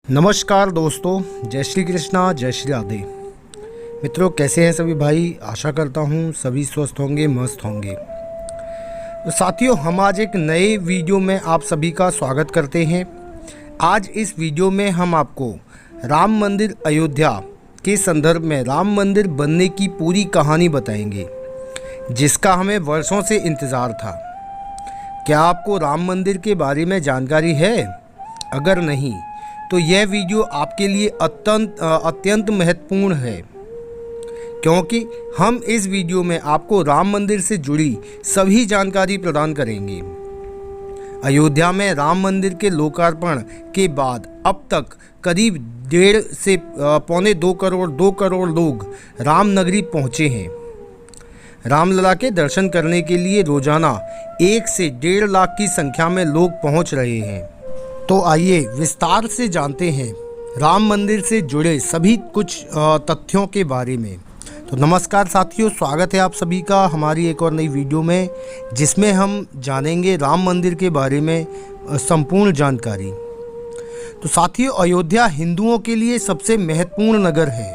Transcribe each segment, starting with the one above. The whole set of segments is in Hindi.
नमस्कार दोस्तों, जय श्री कृष्णा, जय श्री राधे। मित्रों, कैसे हैं सभी भाई? आशा करता हूं सभी स्वस्थ होंगे, मस्त होंगे। तो साथियों, हम आज एक नए वीडियो में आप सभी का स्वागत करते हैं। आज इस वीडियो में हम आपको राम मंदिर अयोध्या के संदर्भ में राम मंदिर बनने की पूरी कहानी बताएंगे, जिसका हमें वर्षों से इंतज़ार था। क्या आपको राम मंदिर के बारे में जानकारी है? अगर नहीं तो यह वीडियो आपके लिए अत्यंत महत्वपूर्ण है, क्योंकि हम इस वीडियो में आपको राम मंदिर से जुड़ी सभी जानकारी प्रदान करेंगे। अयोध्या में राम मंदिर के लोकार्पण के बाद अब तक करीब 1.5 से 2 करोड़ लोग राम नगरी पहुँचे हैं। रामलला के दर्शन करने के लिए रोजाना 1 से 1.5 लाख की संख्या में लोग पहुँच रहे हैं। तो आइए विस्तार से जानते हैं राम मंदिर से जुड़े सभी कुछ तथ्यों के बारे में। तो नमस्कार साथियों, स्वागत है आप सभी का हमारी एक और नई वीडियो में, जिसमें हम जानेंगे राम मंदिर के बारे में संपूर्ण जानकारी। तो साथियों, अयोध्या हिंदुओं के लिए सबसे महत्वपूर्ण नगर है।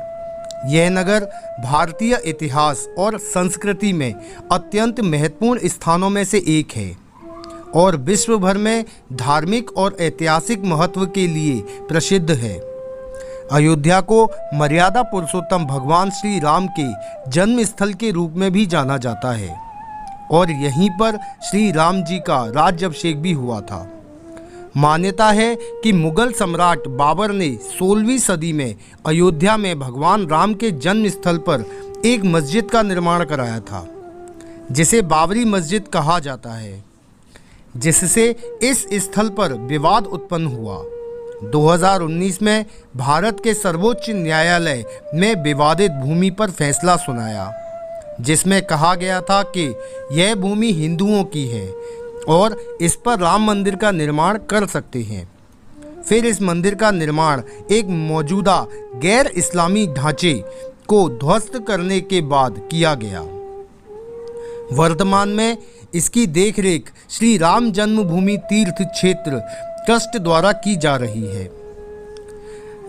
यह नगर भारतीय इतिहास और संस्कृति में अत्यंत महत्वपूर्ण स्थानों में से एक है और विश्व भर में धार्मिक और ऐतिहासिक महत्व के लिए प्रसिद्ध है। अयोध्या को मर्यादा पुरुषोत्तम भगवान श्री राम के जन्म स्थल के रूप में भी जाना जाता है और यहीं पर श्री राम जी का राज्याभिषेक भी हुआ था। मान्यता है कि मुगल सम्राट बाबर ने 16वीं सदी में अयोध्या में भगवान राम के जन्म स्थल पर एक मस्जिद का निर्माण कराया था, जिसे बाबरी मस्जिद कहा जाता है, जिससे इस स्थल पर विवाद उत्पन्न हुआ। 2019 में भारत के सर्वोच्च न्यायालय में विवादित भूमि पर फैसला सुनाया, जिसमें कहा गया था कि यह भूमि हिंदुओं की है और इस पर राम मंदिर का निर्माण कर सकते हैं। फिर इस मंदिर का निर्माण एक मौजूदा गैर इस्लामी ढांचे को ध्वस्त करने के बाद किया गया। वर्तमान में इसकी देखरेख श्री राम जन्मभूमि तीर्थ क्षेत्र ट्रस्ट द्वारा की जा रही है।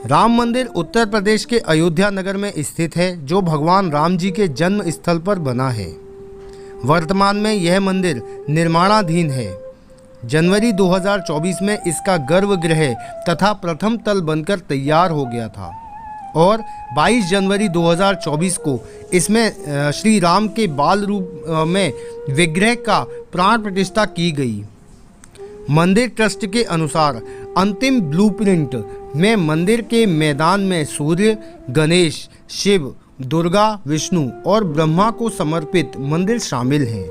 राम मंदिर उत्तर प्रदेश के अयोध्या नगर में स्थित है, जो भगवान राम जी के जन्म स्थल पर बना है। वर्तमान में यह मंदिर निर्माणाधीन है। जनवरी 2024 में इसका गर्भगृह तथा प्रथम तल बनकर तैयार हो गया था और 22 जनवरी 2024 को इसमें श्री राम के बाल रूप में विग्रह का प्राण प्रतिष्ठा की गई। मंदिर ट्रस्ट के अनुसार अंतिम ब्लूप्रिंट में मंदिर के मैदान में सूर्य, गणेश, शिव, दुर्गा, विष्णु और ब्रह्मा को समर्पित मंदिर शामिल हैं।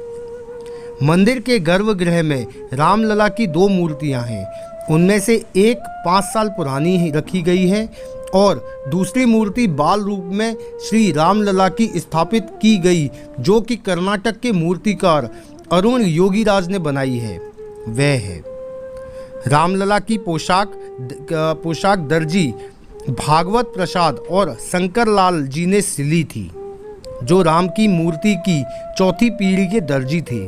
मंदिर के गर्भगृह में रामलला की 2 मूर्तियां हैं। उनमें से एक 5 साल पुरानी रखी गई है और दूसरी मूर्ति बाल रूप में श्री रामलला की स्थापित की गई, जो कि कर्नाटक के मूर्तिकार अरुण योगीराज ने बनाई है, वह है। रामलला की पोशाक दर्जी भागवत प्रसाद और शंकर लाल जी ने सिली थी, जो राम की मूर्ति की 4थी पीढ़ी के दर्जी थे।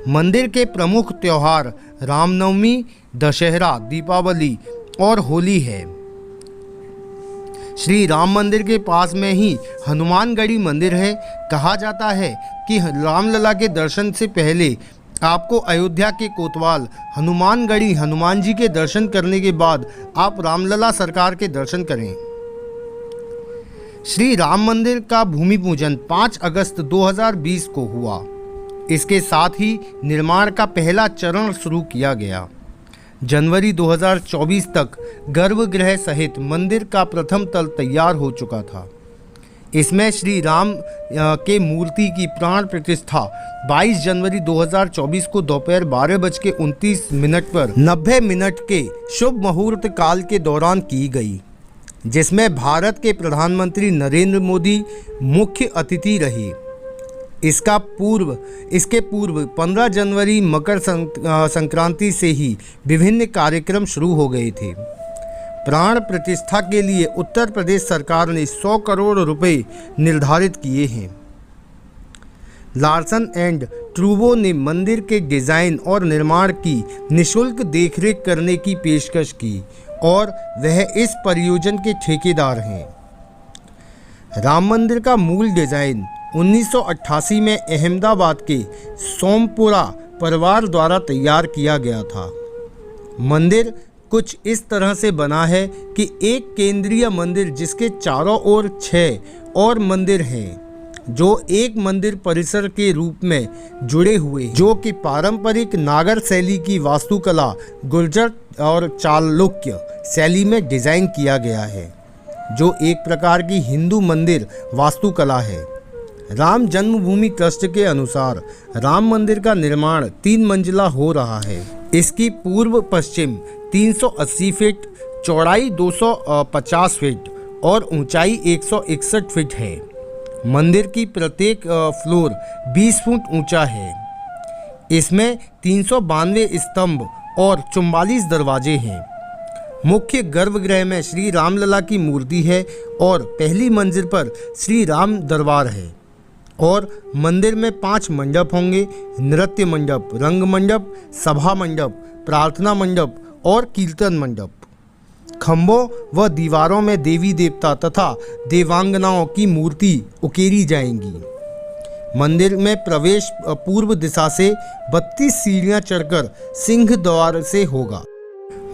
मंदिर के प्रमुख त्योहार रामनवमी, दशहरा, दीपावली और होली है। श्री राम मंदिर के पास में ही हनुमानगढ़ी मंदिर है। कहा जाता है कि रामलला के दर्शन से पहले आपको अयोध्या के कोतवाल हनुमानगढ़ी हनुमान जी के दर्शन करने के बाद आप रामलला सरकार के दर्शन करें। श्री राम मंदिर का भूमि पूजन 5 अगस्त 2020 को हुआ। इसके साथ ही निर्माण का पहला चरण शुरू किया गया। जनवरी 2024 तक गर्भगृह सहित मंदिर का प्रथम तल तैयार हो चुका था। इसमें श्री राम के मूर्ति की प्राण प्रतिष्ठा 22 जनवरी 2024 को दोपहर 12:29 पर 90 मिनट के शुभ मुहूर्त काल के दौरान की गई, जिसमें भारत के प्रधानमंत्री नरेंद्र मोदी मुख्य अतिथि रहे। इसके पूर्व 15 जनवरी मकर संक्रांति से ही विभिन्न कार्यक्रम शुरू हो गए थे। प्राण प्रतिष्ठा के लिए उत्तर प्रदेश सरकार ने 100 करोड़ रुपए निर्धारित किए हैं। लार्सन एंड ट्रूबो ने मंदिर के डिज़ाइन और निर्माण की निःशुल्क देखरेख करने की पेशकश की और वह इस परियोजना के ठेकेदार हैं। राम मंदिर का मूल डिज़ाइन 1988 में अहमदाबाद के सोमपुरा परिवार द्वारा तैयार किया गया था। मंदिर कुछ इस तरह से बना है कि एक केंद्रीय मंदिर जिसके चारों ओर 6 और मंदिर हैं जो एक मंदिर परिसर के रूप में जुड़े हुए, जो कि पारंपरिक नागर शैली की वास्तुकला गुर्जर और चालुक्य शैली में डिज़ाइन किया गया है, जो एक प्रकार की हिंदू मंदिर वास्तुकला है। राम जन्मभूमि ट्रस्ट के अनुसार राम मंदिर का निर्माण 3 मंजिला हो रहा है। इसकी पूर्व पश्चिम 380 फीट, चौड़ाई 250 फीट और ऊंचाई 161 फीट है। मंदिर की प्रत्येक फ्लोर 20 फुट ऊंचा है। इसमें 392 स्तंभ और 44 दरवाजे हैं। मुख्य गर्भगृह में श्री रामलला की मूर्ति है और पहली मंजिल पर श्री राम दरबार है। और मंदिर में 5 मंडप होंगे: नृत्य मंडप, रंग मंडप, सभा मंडप, प्रार्थना मंडप और कीर्तन मंडप। खंभों व दीवारों में देवी देवता तथा देवांगनाओं की मूर्ति उकेरी जाएंगी। मंदिर में प्रवेश पूर्व दिशा से 32 सीढ़ियां चढ़कर सिंह द्वार से होगा।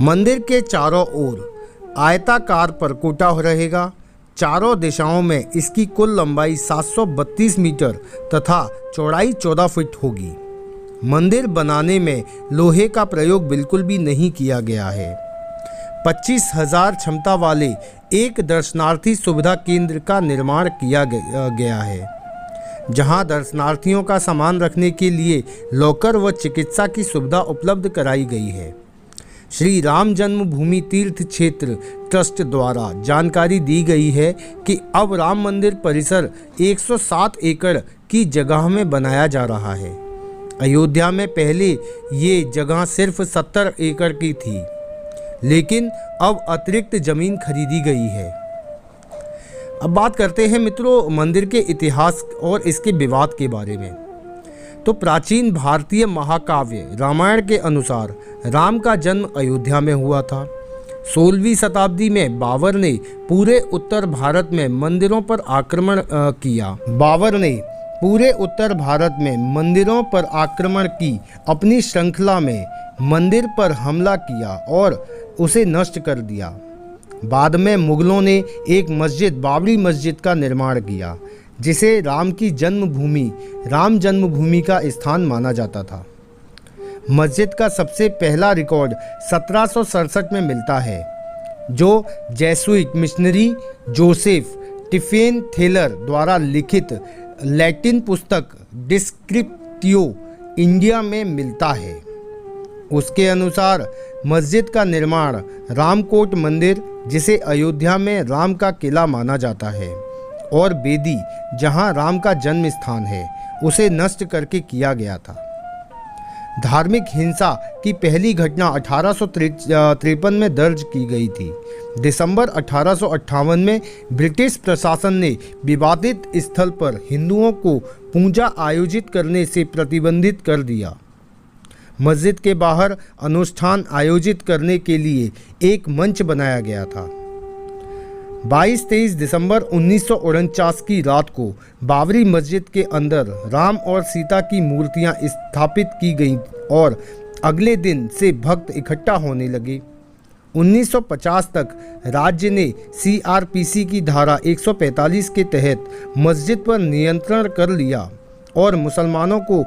मंदिर के चारों ओर आयताकार परकोटा रहेगा। चारों दिशाओं में इसकी कुल लंबाई 732 मीटर तथा चौड़ाई 14 फीट होगी। मंदिर बनाने में लोहे का प्रयोग बिल्कुल भी नहीं किया गया है। 25,000 क्षमता वाले एक दर्शनार्थी सुविधा केंद्र का निर्माण किया गया है, जहां दर्शनार्थियों का सामान रखने के लिए लॉकर व चिकित्सा की सुविधा उपलब्ध कराई गई है। श्री राम जन्मभूमि तीर्थ क्षेत्र ट्रस्ट द्वारा जानकारी दी गई है कि अब राम मंदिर परिसर 107 एकड़ की जगह में बनाया जा रहा है। अयोध्या में पहले ये जगह सिर्फ 70 एकड़ की थी, लेकिन अब अतिरिक्त जमीन खरीदी गई है। अब बात करते हैं मित्रों मंदिर के इतिहास और इसके विवाद के बारे में। तो प्राचीन भारतीय महाकाव्य रामायण के अनुसार राम का जन्म अयोध्या में हुआ था। 16वीं शताब्दी में बाबर ने पूरे उत्तर भारत में मंदिरों पर आक्रमण किया। बाबर ने पूरे उत्तर भारत में मंदिरों पर आक्रमण की अपनी श्रृंखला में मंदिर पर हमला किया और उसे नष्ट कर दिया। बाद में मुगलों ने एक मस्जिद बाबरी मस्जिद का निर्माण किया, जिसे राम की जन्मभूमि राम जन्मभूमि का स्थान माना जाता था। मस्जिद का सबसे पहला रिकॉर्ड 1767 में मिलता है, जो जेसुइट मिशनरी जोसेफ टिफेन थेलर द्वारा लिखित लैटिन पुस्तक डिस्क्रिप्टियो इंडिया में मिलता है। उसके अनुसार मस्जिद का निर्माण रामकोट मंदिर, जिसे अयोध्या में राम का किला माना जाता है, और बेदी, जहां राम का जन्म स्थान है, उसे नष्ट करके किया गया था। धार्मिक हिंसा की पहली घटना 1853 में दर्ज की गई थी। दिसंबर 1858 में ब्रिटिश प्रशासन ने विवादित स्थल पर हिंदुओं को पूजा आयोजित करने से प्रतिबंधित कर दिया। मस्जिद के बाहर अनुष्ठान आयोजित करने के लिए एक मंच बनाया गया था। 22-23 दिसंबर 1949 की रात को बाबरी मस्जिद के अंदर राम और सीता की मूर्तियां स्थापित की गईं और अगले दिन से भक्त इकट्ठा होने लगे। 1950 तक राज्य ने CRPC की धारा 145 के तहत मस्जिद पर नियंत्रण कर लिया और मुसलमानों को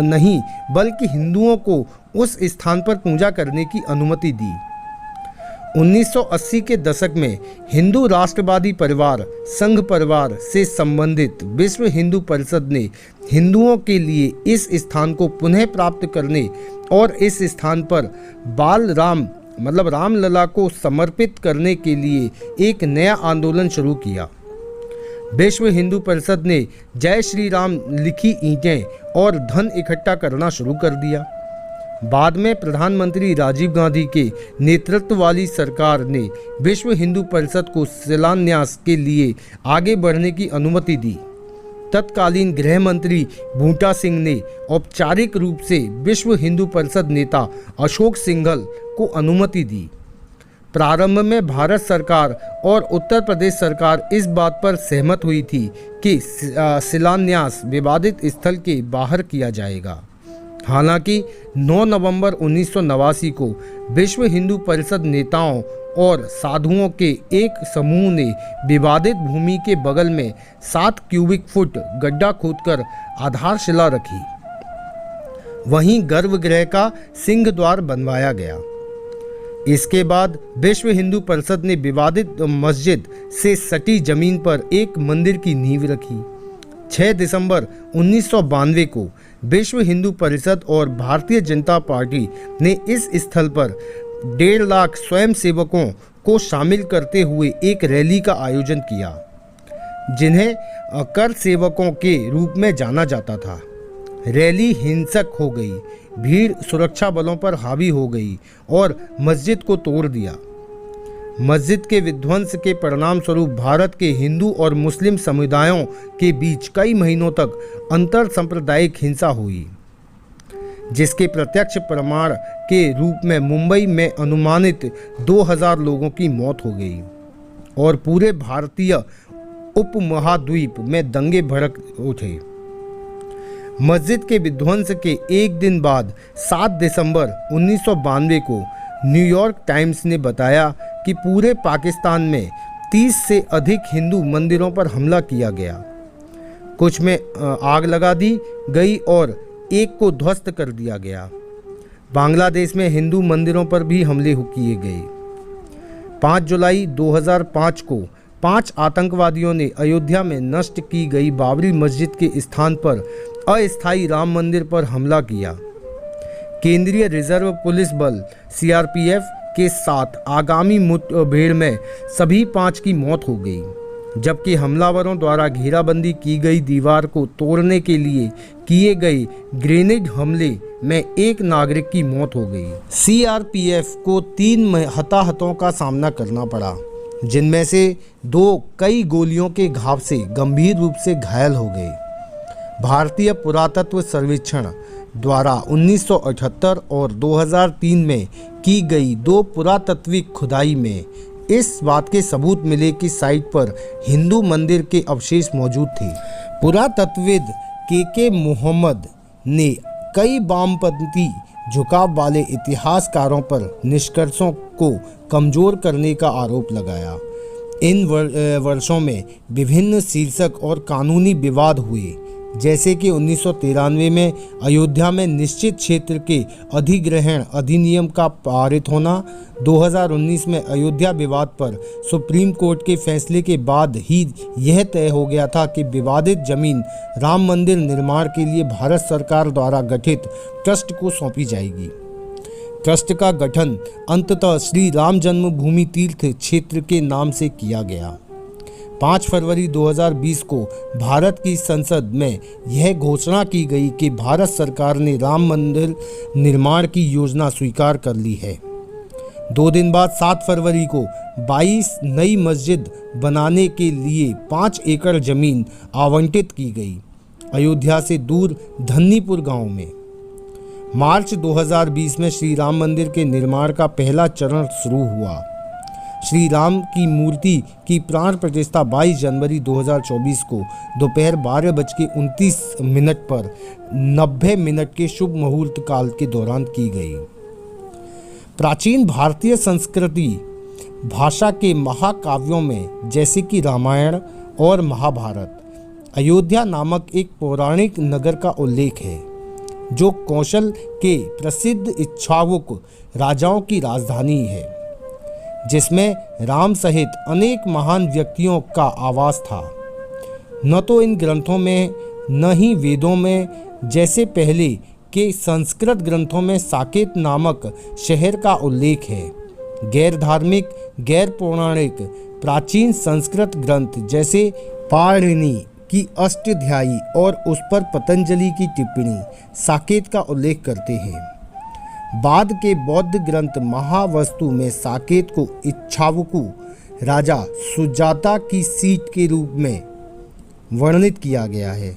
नहीं बल्कि हिंदुओं को उस स्थान पर पूजा करने की अनुमति दी। 1980 के दशक में हिंदू राष्ट्रवादी परिवार संघ परिवार से संबंधित विश्व हिंदू परिषद ने हिंदुओं के लिए इस स्थान को पुनः प्राप्त करने और इस स्थान पर बाल राम रामलला को समर्पित करने के लिए एक नया आंदोलन शुरू किया। विश्व हिंदू परिषद ने जय श्री राम लिखी ईंटें और धन इकट्ठा करना शुरू कर दिया। बाद में प्रधानमंत्री राजीव गांधी के नेतृत्व वाली सरकार ने विश्व हिंदू परिषद को शिलान्यास के लिए आगे बढ़ने की अनुमति दी। तत्कालीन गृह मंत्री बूटा सिंह ने औपचारिक रूप से विश्व हिंदू परिषद नेता अशोक सिंघल को अनुमति दी। प्रारंभ में भारत सरकार और उत्तर प्रदेश सरकार इस बात पर सहमत हुई थी कि शिलान्यास विवादित स्थल के बाहर किया जाएगा। हालांकि 9 नवंबर 1989 को विश्व हिंदू परिषद नेताओं और साधुओं के एक समूह ने विवादित भूमि के बगल में 7 क्यूबिक फुट गड्ढा खोदकर आधारशिला रखी। वहीं गर्भगृह का सिंह द्वार बनवाया गया। इसके बाद विश्व हिंदू परिषद ने विवादित मस्जिद से सटी जमीन पर एक मंदिर की नींव रखी। 6 दिसंबर 1992 को विश्व हिंदू परिषद और भारतीय जनता पार्टी ने इस स्थल पर 1.5 लाख स्वयंसेवकों को शामिल करते हुए एक रैली का आयोजन किया, जिन्हें कर सेवकों के रूप में जाना जाता था। रैली हिंसक हो गई, भीड़ सुरक्षा बलों पर हावी हो गई और मस्जिद को तोड़ दिया। मस्जिद के विध्वंस के परिणाम स्वरूप भारत के हिंदू और मुस्लिम समुदायों के बीच कई महीनों तक अंतर सांप्रदायिक हिंसा हुई, जिसके प्रत्यक्ष प्रमाण के रूप में मुंबई में अनुमानित 2000 लोगों की मौत हो गई और पूरे भारतीय उपमहाद्वीप में दंगे भड़क उठे। मस्जिद के विध्वंस के एक दिन बाद 7 दिसंबर 1992 को न्यूयॉर्क टाइम्स ने बताया कि पूरे पाकिस्तान में 30 से अधिक हिंदू मंदिरों पर हमला किया गया। कुछ में आग लगा दी गई और एक को ध्वस्त कर दिया गया। बांग्लादेश में हिंदू मंदिरों पर भी हमले किए गए। 5 जुलाई 2005 को 5 आतंकवादियों ने अयोध्या में नष्ट की गई बाबरी मस्जिद के स्थान पर अस्थायी राम मंदिर पर हमला किया। केंद्रीय रिजर्व पुलिस बल सीआरपीएफ के साथ आगामी मुठभेड़ में सभी 5 की मौत हो गई, जबकि हमलावरों द्वारा घेराबंदी की गई दीवार को तोड़ने के लिए किए गए ग्रेनेड हमले में एक नागरिक की मौत हो गई। सीआरपीएफ को 3 हताहतों का सामना करना पड़ा, जिनमें से 2 कई गोलियों के घाव से गंभीर रूप से घायल हो गए। भारतीय पुरातत्व सर्वेक्षण द्वारा 1978 और 2003 में की गई 2 पुरातात्विक खुदाई में इस बात के सबूत मिले कि साइट पर हिंदू मंदिर के अवशेष मौजूद थे। पुरातत्वविद के मोहम्मद ने कई वामपंथी झुकाव वाले इतिहासकारों पर निष्कर्षों को कमजोर करने का आरोप लगाया। इन वर्षों में विभिन्न शीर्षक और कानूनी विवाद हुए, जैसे कि 1993 में अयोध्या में निश्चित क्षेत्र के अधिग्रहण अधिनियम का पारित होना। 2019 में अयोध्या विवाद पर सुप्रीम कोर्ट के फैसले के बाद ही यह तय हो गया था कि विवादित जमीन राम मंदिर निर्माण के लिए भारत सरकार द्वारा गठित ट्रस्ट को सौंपी जाएगी। ट्रस्ट का गठन अंततः श्री राम जन्मभूमि तीर्थ क्षेत्र के नाम से किया गया। 5 फरवरी 2020 को भारत की संसद में यह घोषणा की गई कि भारत सरकार ने राम मंदिर निर्माण की योजना स्वीकार कर ली है। 2 दिन बाद 7 फरवरी को 22 नई मस्जिद बनाने के लिए 5 एकड़ जमीन आवंटित की गई, अयोध्या से दूर धन्नीपुर गांव में। मार्च 2020 में श्री राम मंदिर के निर्माण का पहला चरण शुरू हुआ। श्री राम की मूर्ति की प्राण प्रतिष्ठा 22 जनवरी 2024 को दोपहर 12:29 पर 90 मिनट के शुभ मुहूर्त काल के दौरान की गई। प्राचीन भारतीय संस्कृति भाषा के महाकाव्यों में जैसे कि रामायण और महाभारत अयोध्या नामक एक पौराणिक नगर का उल्लेख है, जो कौशल के प्रसिद्ध इक्ष्वाकु राजाओं की राजधानी है, जिसमें राम सहित अनेक महान व्यक्तियों का आवास था। न तो इन ग्रंथों में न ही वेदों में जैसे पहले के संस्कृत ग्रंथों में साकेत नामक शहर का उल्लेख है। गैर धार्मिक, गैर पौराणिक प्राचीन संस्कृत ग्रंथ जैसे पाणिनि की अष्टाध्यायी और उस पर पतंजलि की टिप्पणी साकेत का उल्लेख करते हैं। बाद के बौद्ध ग्रंथ महावस्तु में साकेत को इक्ष्वाकु राजा सुजाता की सीट के रूप में वर्णित किया गया है,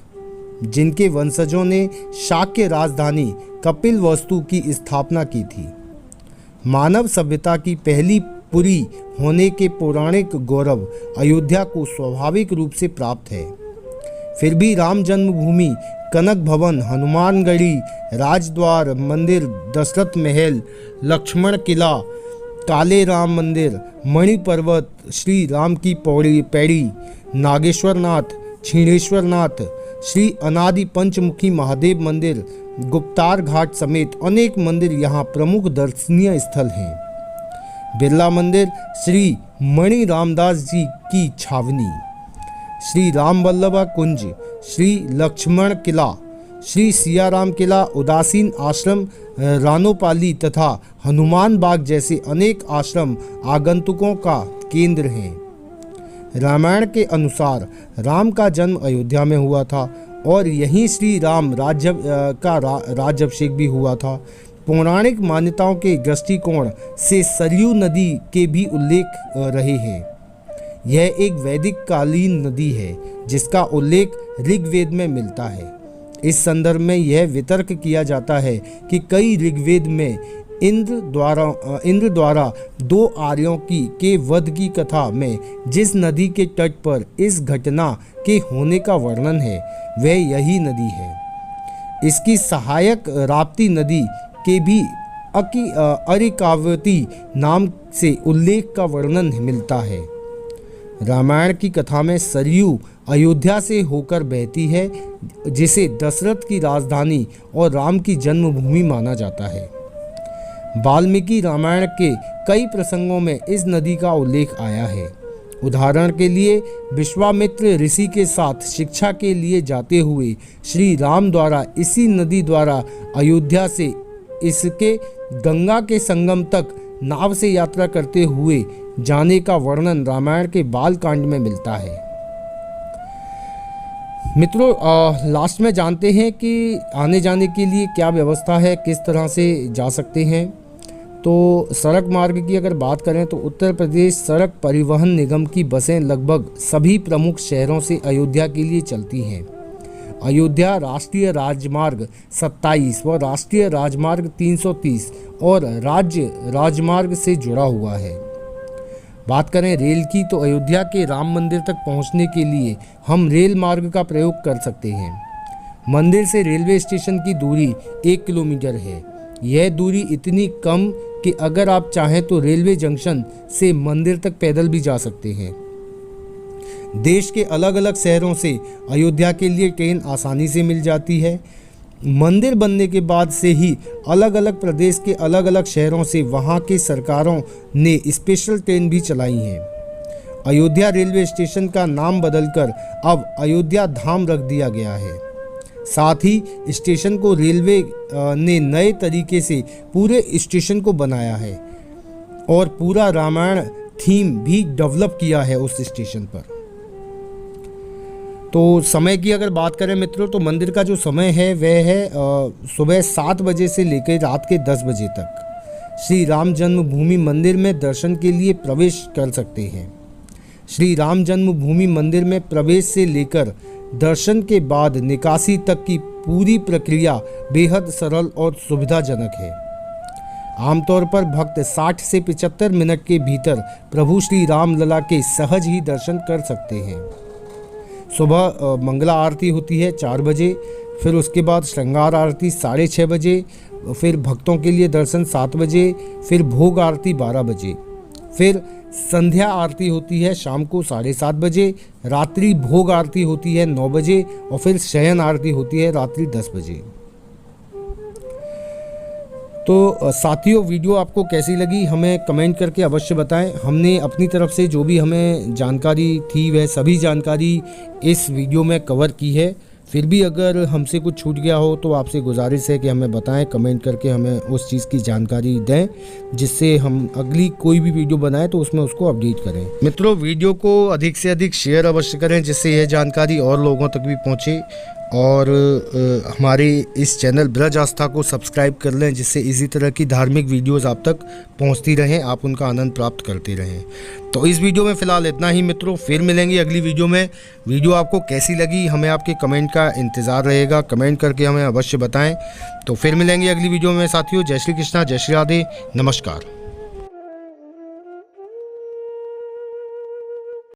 जिनके वंशजों ने शाक्य राजधानी कपिलवस्तु की स्थापना की थी। मानव सभ्यता की पहली पुरी होने के पौराणिक गौरव अयोध्या को स्वाभाविक रूप से प्राप्त है। फिर भी राम जन्मभूमि, कनक भवन, हनुमानगढ़ी, राजद्वार मंदिर, दशरथ महल, लक्ष्मण किला, काले राम मंदिर, मणि पर्वत, श्री राम की पैड़ी, नागेश्वर नाथ, क्षीणेश्वर नाथ, श्री अनादि पंचमुखी महादेव मंदिर, गुप्तार घाट समेत अनेक मंदिर यहाँ प्रमुख दर्शनीय स्थल हैं। बिरला मंदिर, श्री मणि रामदास जी की छावनी, श्री राम वल्लभा कुंज, श्री लक्ष्मण किला, श्री सियाराम किला, उदासीन आश्रम, रानोपाली तथा हनुमान बाग जैसे अनेक आश्रम आगंतुकों का केंद्र हैं। रामायण के अनुसार राम का जन्म अयोध्या में हुआ था और यहीं श्री राम राज्याभिषेक भी हुआ था। पौराणिक मान्यताओं के दृष्टिकोण से सरयू नदी के भी उल्लेख रहे हैं। यह एक वैदिक कालीन नदी है जिसका उल्लेख ऋग्वेद में मिलता है। इस संदर्भ में यह वितर्क किया जाता है कि कई ऋग्वेद में इंद्र द्वारा दो आर्यों के वध की कथा में जिस नदी के तट पर इस घटना के होने का वर्णन है वह यही नदी है। इसकी सहायक राप्ती नदी के भी अरिकावती नाम से उल्लेख का वर्णन मिलता है। रामायण की कथा में सरयू अयोध्या से होकर बहती है, जिसे दशरथ की राजधानी और राम की जन्मभूमि माना जाता है। वाल्मीकि रामायण के कई प्रसंगों में इस नदी का उल्लेख आया है। उदाहरण के लिए विश्वामित्र ऋषि के साथ शिक्षा के लिए जाते हुए श्री राम द्वारा इसी नदी द्वारा अयोध्या से इसके गंगा के संगम तक नाव से यात्रा करते हुए जाने का वर्णन रामायण के बालकांड में मिलता है। मित्रों, लास्ट में जानते हैं कि आने जाने के लिए क्या व्यवस्था है, किस तरह से जा सकते हैं। तो सड़क मार्ग की अगर बात करें तो उत्तर प्रदेश सड़क परिवहन निगम की बसें लगभग सभी प्रमुख शहरों से अयोध्या के लिए चलती हैं। अयोध्या राष्ट्रीय राजमार्ग 27 व राष्ट्रीय राजमार्ग 330 और राज्य राजमार्ग से जुड़ा हुआ है। बात करें रेल की तो अयोध्या के राम मंदिर तक पहुंचने के लिए हम रेल मार्ग का प्रयोग कर सकते हैं। मंदिर से रेलवे स्टेशन की दूरी 1 किलोमीटर है। यह दूरी इतनी कम कि अगर आप चाहें तो रेलवे जंक्शन से मंदिर तक पैदल भी जा सकते हैं। देश के अलग अलग शहरों से अयोध्या के लिए ट्रेन आसानी से मिल जाती है। मंदिर बनने के बाद से ही अलग अलग प्रदेश के अलग अलग शहरों से वहां के सरकारों ने स्पेशल ट्रेन भी चलाई हैं। अयोध्या रेलवे स्टेशन का नाम बदलकर अब अयोध्या धाम रख दिया गया है। साथ ही स्टेशन को रेलवे ने नए तरीके से पूरे स्टेशन को बनाया है और पूरा रामायण थीम भी डेवलप किया है उस स्टेशन पर। तो समय की अगर बात करें मित्रों तो मंदिर का जो समय है वह है सुबह 7 बजे से लेकर रात के 10 बजे तक। श्री राम जन्मभूमि मंदिर में दर्शन के लिए प्रवेश कर सकते हैं। श्री राम जन्मभूमि मंदिर में प्रवेश से लेकर दर्शन के बाद निकासी तक की पूरी प्रक्रिया बेहद सरल और सुविधाजनक है। आमतौर पर भक्त 60 से 75 मिनट के भीतर प्रभु श्री राम लला के सहज ही दर्शन कर सकते हैं। सुबह मंगला आरती होती है 4 बजे, फिर उसके बाद श्रृंगार आरती 6:30 बजे, फिर भक्तों के लिए दर्शन 7 बजे, फिर भोग आरती 12 बजे, फिर संध्या आरती होती है शाम को 7:30 बजे, रात्रि भोग आरती होती है 9 बजे और फिर शयन आरती होती है रात्रि 10 बजे। तो साथियों, वीडियो आपको कैसी लगी हमें कमेंट करके अवश्य बताएं। हमने अपनी तरफ से जो भी हमें जानकारी थी वह सभी जानकारी इस वीडियो में कवर की है। फिर भी अगर हमसे कुछ छूट गया हो तो आपसे गुजारिश है कि हमें बताएं, कमेंट करके हमें उस चीज़ की जानकारी दें जिससे हम अगली कोई भी वीडियो बनाएं तो उसमें उसको अपडेट करें। मित्रों, वीडियो को अधिक से अधिक शेयर अवश्य करें जिससे यह जानकारी और लोगों तक भी पहुंचे और हमारे इस चैनल ब्रज आस्था को सब्सक्राइब कर लें जिससे इसी तरह की धार्मिक वीडियोस आप तक पहुंचती रहें, आप उनका आनंद प्राप्त करते रहें। तो इस वीडियो में फ़िलहाल इतना ही मित्रों, फिर मिलेंगे अगली वीडियो में। वीडियो आपको कैसी लगी हमें आपके कमेंट का इंतज़ार रहेगा, कमेंट करके हमें अवश्य बताएं। तो फिर मिलेंगे अगली वीडियो में साथियों। जय श्री कृष्णा, जय श्री राधे, नमस्कार।